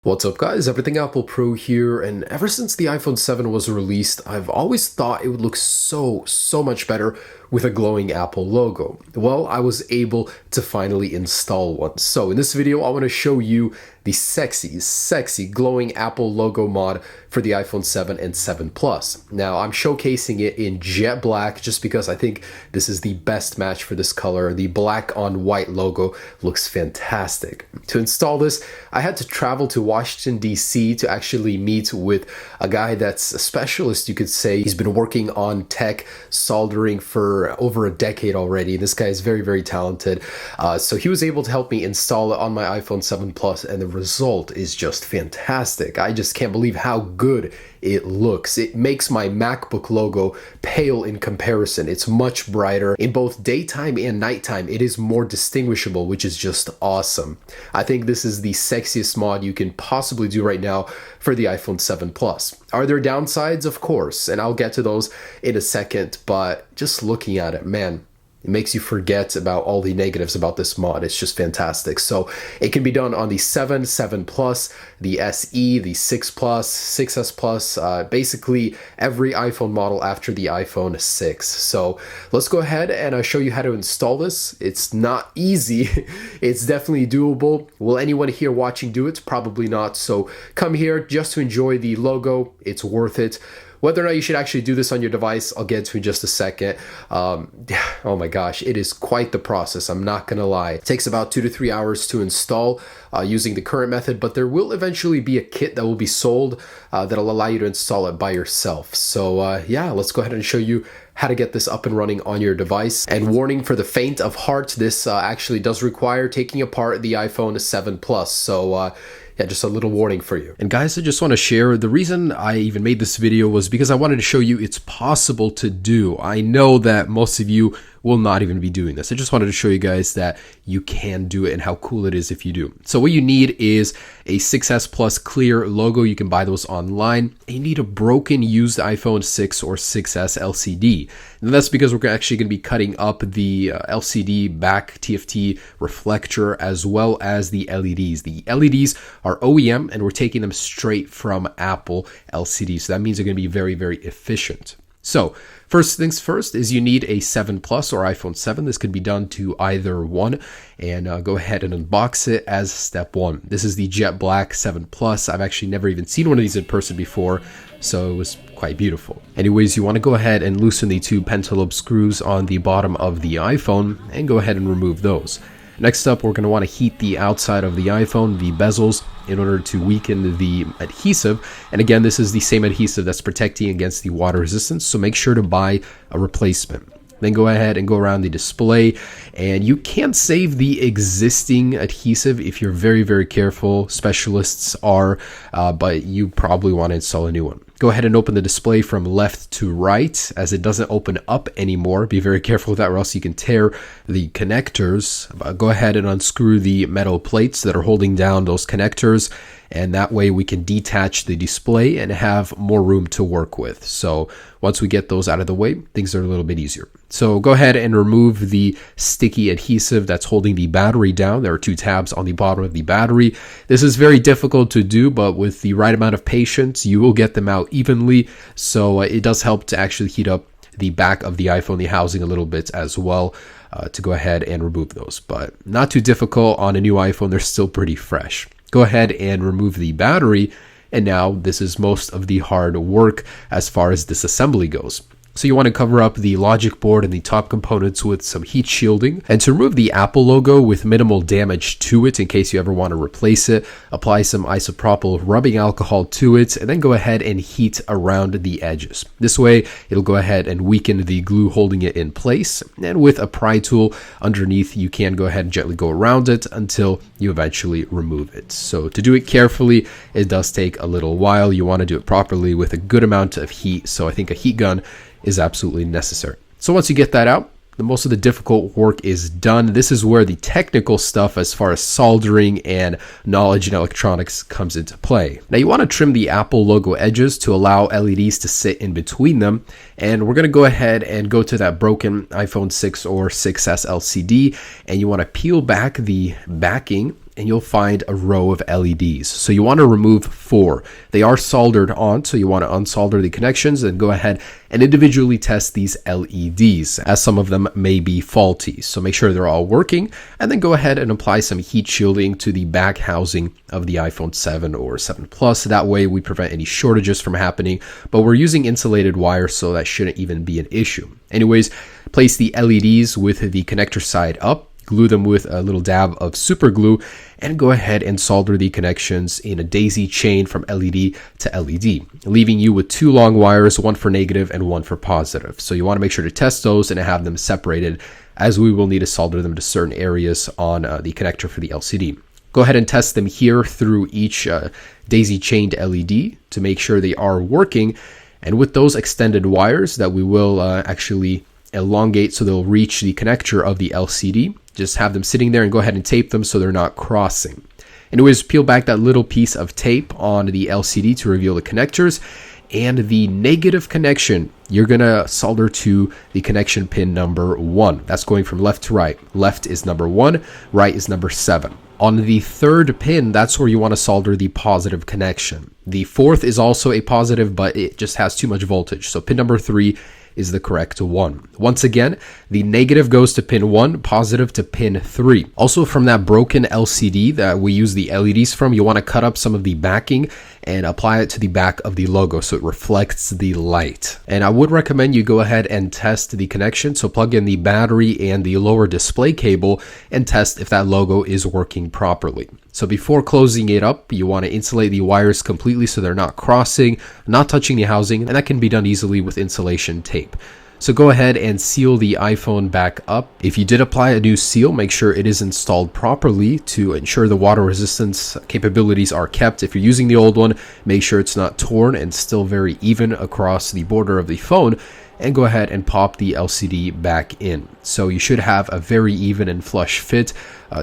What's up guys, Everything Apple Pro here, and ever since the iPhone 7 was released, I've always thought it would look so much better with a glowing Apple logo. Well, I was able to finally install one. So in this video, I want to show you the sexy glowing Apple logo mod for the iPhone 7 and 7 Plus. Now, I'm showcasing it in jet black just because I think this is the best match for this color. The black on white logo looks fantastic. To install this, I had to travel to Washington, D.C. to actually meet with a guy that's a specialist, you could say. He's been working on tech soldering for over a decade already. This guy is very talented. So he was able to help me install it on my iPhone 7 Plus, and the result is just fantastic. I just can't believe how good it looks. It makes my MacBook logo pale in comparison. It's much brighter. In both daytime and nighttime, it is more distinguishable, which is just awesome. I think this is the sexiest mod you can possibly do right now for the iPhone 7 Plus. Are there downsides? Of course, and I'll get to those in a second, but just looking at it, man, it makes you forget about all the negatives about this mod. It's just fantastic. So it can be done on the 7, 7 Plus, the SE, the 6 Plus, 6S Plus, basically every iPhone model after the iPhone 6. So let's go ahead and show you how to install this. It's not easy. It's definitely doable. Will anyone here watching do it? Probably not. So come here just to enjoy the logo. It's worth it. Whether or not you should actually do this on your device, I'll get to in just a second. Oh my gosh, it is quite the process. I'm not gonna lie. It takes about 2 to 3 hours to install using the current method, but there will eventually be a kit that will be sold that'll allow you to install it by yourself. So yeah, let's go ahead and show you how to get this up and running on your device. And warning for the faint of heart, this actually does require taking apart the iPhone 7 Plus. So yeah, just a little warning for you. And guys, I just want to share, the reason I even made this video was because I wanted to show you it's possible to do. I know that most of you will not even be doing this. I just wanted to show you guys that you can do it and how cool it is if you do. So what you need is a 6S Plus clear logo. You can buy those online. And you need a broken used iPhone 6 or 6S LCD. And that's because we're actually going to be cutting up the LCD back TFT reflector as well as the LEDs. The LEDs are OEM and we're taking them straight from Apple LCD. So that means they're going to be very efficient. So first things first is you need a 7 Plus or iPhone 7. This could be done to either one, and go ahead and unbox it as step one. This is the jet black 7 Plus. I've actually never even seen one of these in person before, so it was quite beautiful. Anyways, you want to go ahead and loosen the two pentalobe screws on the bottom of the iPhone and go ahead and remove those. Next up, we're going to want to heat the outside of the iPhone, the bezels, in order to weaken the adhesive. And again, this is the same adhesive that's protecting against the water resistance, so make sure to buy a replacement. Then go ahead and go around the display, and you can save the existing adhesive if you're very careful. Specialists are, but you probably want to install a new one. Go ahead and open the display from left to right, as it doesn't open up anymore. Be very careful with that, or else you can tear the connectors. Go ahead and unscrew the metal plates that are holding down those connectors, and that way we can detach the display and have more room to work with. So once we get those out of the way, things are a little bit easier. So go ahead and remove the sticky adhesive that's holding the battery down. There are two tabs on the bottom of the battery. This is very difficult to do, but with the right amount of patience, you will get them out evenly. So it does help to actually heat up the back of the iPhone, the housing, a little bit as well, to go ahead and remove those. But not too difficult on a new iPhone. They're still pretty fresh. Go ahead and remove the battery. And now this is most of the hard work as far as disassembly goes. So you want to cover up the logic board and the top components with some heat shielding. And to remove the Apple logo with minimal damage to it, in case you ever want to replace it, apply some isopropyl rubbing alcohol to it, and then go ahead and heat around the edges. This way, it'll go ahead and weaken the glue holding it in place. And with a pry tool underneath, you can go ahead and gently go around it until you eventually remove it. So to do it carefully, it does take a little while. You want to do it properly with a good amount of heat. So I think a heat gun is absolutely necessary. So once you get that out, most of the difficult work is done. This is where the technical stuff as far as soldering and knowledge in electronics comes into play. Now you want to trim the Apple logo edges to allow LEDs to sit in between them. And we're going to go ahead and go to that broken iPhone 6 or 6S LCD, and you want to peel back the backing and you'll find a row of LEDs. So you want to remove 4. They are soldered on, so you want to unsolder the connections and go ahead and individually test these LEDs, as some of them may be faulty. So make sure they're all working, and then go ahead and apply some heat shielding to the back housing of the iPhone 7 or 7 Plus. That way we prevent any shortages from happening, but we're using insulated wire, so that shouldn't even be an issue. Anyways, place the LEDs with the connector side up, glue them with a little dab of super glue, and go ahead and solder the connections in a daisy chain from LED to LED, leaving you with 2 long wires, one for negative and one for positive. So you want to make sure to test those and have them separated, as we will need to solder them to certain areas on the connector for the LCD. Go ahead and test them here through each daisy chained LED to make sure they are working. And with those extended wires that we will actually elongate so they'll reach the connector of the LCD, just have them sitting there and go ahead and tape them so they're not crossing. Anyways, peel back that little piece of tape on the LCD to reveal the connectors, and the negative connection you're gonna solder to the connection pin number 1. That's going from left to right. Left is number 1, right is number 7. On the 3rd pin, that's where you want to solder the positive connection. The 4th is also a positive, but it just has too much voltage. So pin number 3 is the correct one. Once again, the negative goes to pin 1, positive to pin 3. Also, from that broken LCD that we use the LEDs from, you want to cut up some of the backing and apply it to the back of the logo so it reflects the light. And I would recommend you go ahead and test the connection. So plug in the battery and the lower display cable and test if that logo is working properly. So before closing it up, you want to insulate the wires completely so they're not crossing, not touching the housing, and that can be done easily with insulation tape. So go ahead and seal the iPhone back up. If you did apply a new seal, make sure it is installed properly to ensure the water resistance capabilities are kept. If you're using the old one, make sure it's not torn and still very even across the border of the phone, and go ahead and pop the LCD back in. So you should have a very even and flush fit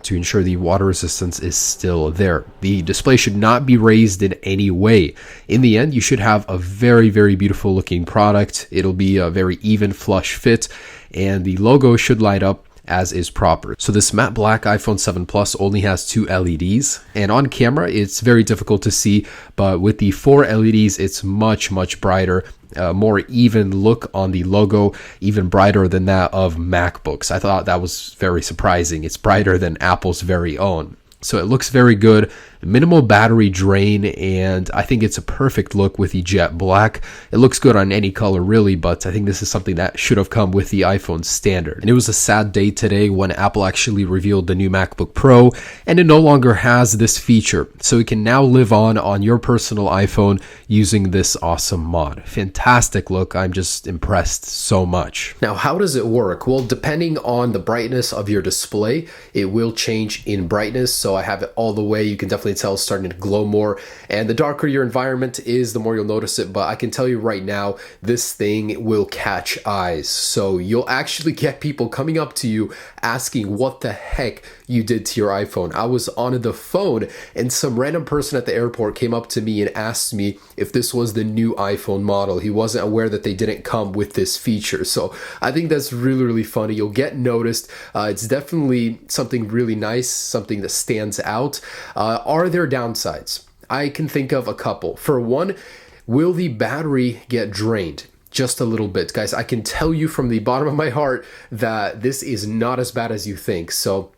to ensure the water resistance is still there. The display should not be raised in any way. In the end, you should have a very, very beautiful looking product. It'll be a very even flush fit, and the logo should light up as is proper. So this matte black iPhone 7 Plus only has 2 LEDs, and on camera it's very difficult to see, but with the 4 LEDs it's much brighter, more even look on the logo, even brighter than that of MacBooks. I thought that was very surprising. It's brighter than Apple's very own. So it looks very good, minimal battery drain, and I think it's a perfect look with the jet black. It looks good on any color really, but I think this is something that should have come with the iPhone standard. And it was a sad day today when Apple actually revealed the new MacBook Pro, and it no longer has this feature. So it can now live on your personal iPhone using this awesome mod. Fantastic look. I'm just impressed so much. Now, how does it work? Well, depending on the brightness of your display, it will change in brightness. So I have it all the way. You can definitely tell it's starting to glow more, and the darker your environment is, the more you'll notice it. But I can tell you right now, this thing will catch eyes. So you'll actually get people coming up to you asking what the heck you did to your iPhone. I was on the phone and some random person at the airport came up to me and asked me if this was the new iPhone model. He wasn't aware that they didn't come with this feature. So I think that's really funny. You'll get noticed. It's definitely something really nice, something that stands out. Are there downsides? I can think of a couple. For one, will the battery get drained? Just a little bit. Guys, I can tell you from the bottom of my heart that this is not as bad as you think. So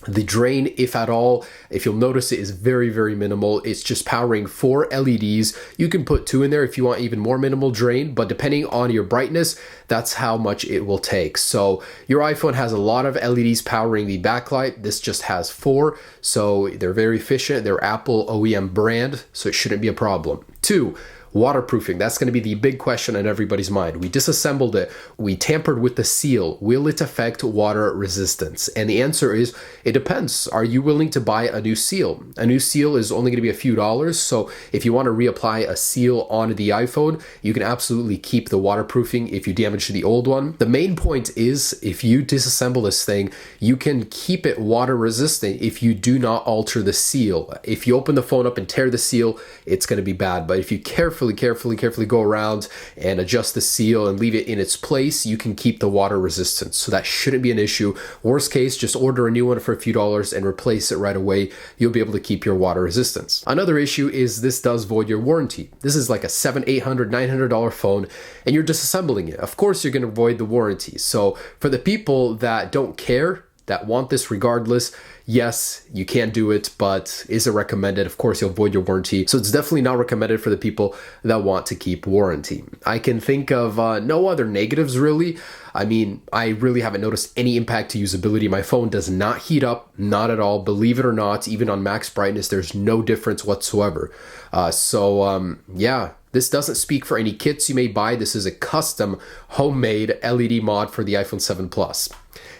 the drain, if at all, if you'll notice, it is very minimal. It's just powering 4 LEDs. You can put 2 in there if you want even more minimal drain, but depending on your brightness, that's how much it will take. So your iPhone has a lot of LEDs powering the backlight. This just has 4, so they're very efficient. They're Apple OEM brand, so it shouldn't be a problem. 2, waterproofing. That's going to be the big question on everybody's mind. We disassembled it. We tampered with the seal. Will it affect water resistance? And the answer is, it depends. Are you willing to buy a new seal? A new seal is only going to be a few dollars. So if you want to reapply a seal on the iPhone, you can absolutely keep the waterproofing if you damage the old one. The main point is, if you disassemble this thing, you can keep it water resistant if you do not alter the seal. If you open the phone up and tear the seal, it's going to be bad. But if you carefully carefully go around and adjust the seal and leave it in its place, you can keep the water resistance. So that shouldn't be an issue. Worst case, just order a new one for a few dollars and replace it right away. You'll be able to keep your water resistance. Another issue is this does void your warranty. This is like a $700, $800, $900 phone and you're disassembling it. Of course, you're going to void the warranty. So for the people that don't care, that want this regardless, yes, you can do it, but is it recommended? Of course, you'll void your warranty. So it's definitely not recommended for the people that want to keep warranty. I can think of no other negatives really. I mean, I really haven't noticed any impact to usability. My phone does not heat up, not at all. Believe it or not, even on max brightness, there's no difference whatsoever. Yeah. This doesn't speak for any kits you may buy. This is a custom homemade LED mod for the iPhone 7 Plus.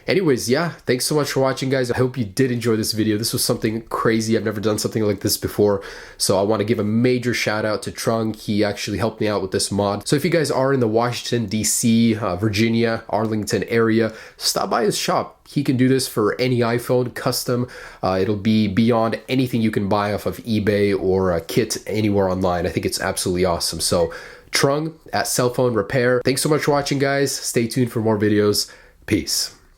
Anyways, yeah, thanks so much for watching, guys. I hope you did enjoy this video. This was something crazy. I've never done something like this before. So I want to give a major shout out to Trung. He actually helped me out with this mod. So if you guys are in the Washington, D.C., Virginia, Arlington area, stop by his shop. He can do this for any iPhone, custom. It'll be beyond anything you can buy off of eBay or a kit anywhere online. I think it's absolutely awesome. So Trung at Cell Phone Repair. Thanks so much for watching, guys. Stay tuned for more videos. Peace.